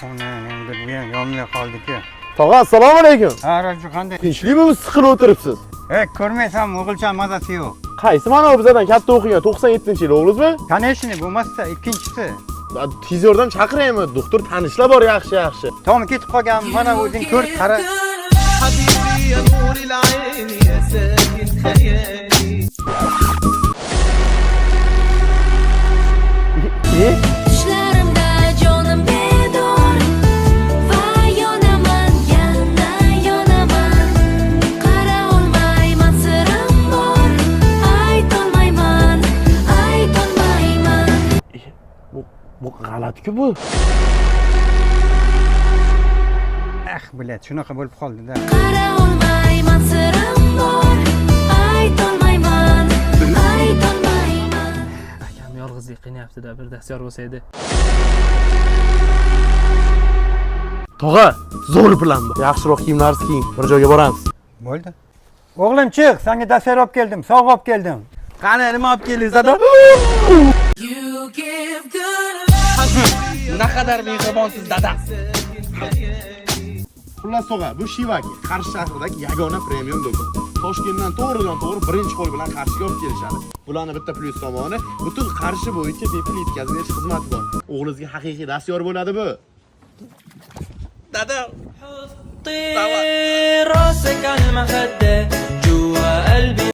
Onang bilgan yomla qoldi-ku. Tog'a, assalomu alaykum. Ha, Rajo qanday? Tinchlikmi, siqilib o'tiribsiz? Ko'rmaysan, o'g'ilcha mazasi yo'q. Qaysi mana bizdan katta o'qigan 97-yil o'g'lingizmi? Tanishini bo'lmasa, ikkinchisi. Tez yordam chaqiraymi? Doktor tanishlar bor, yaxshi. Tom ketib qolgan, mana o'zing ko'r, qara. حبيبي يا نور العين يا ساكن خيالي Düşlerimde canım bedor va yonaman, yana yonaman. Qara olmayman, sirim bor. Aytolmayman. Bu g'alati-ku bu. Bilet, shunaqa bo'lib qoldi-da. Qara olmayman, sirim bor. Aytolmayman. Akam yolg'izlik qiynayapti-da, bir dastyor bo'lsa edi. Tog'a, zo'r plan bu. Yaxshiroq kiyimlarsiz kiying, bir joyga boramiz. Bo'ldi. O'g'lim chiq, senga dastur olib keldim, sovg'a olib keldim. Qani, nima olib keldingiz, ado? Naqadar mehribonsiz dada. Xullas tog'a, bu Shivaki, Qarshi shahridagi yagona premium do'kon. Toshkentdan to'g'ridan-to'g'ri birinchi qo'l bilan Qarshiga olib kelishadi. Bularning bitta plyus tomoni, butun Qarshi bo'yicha bepul yetkazib berish xizmati bor. O'g'lingizga haqiqiy dastyor bo'ladi bu. Dada. راسك على المخدة جوا قلبي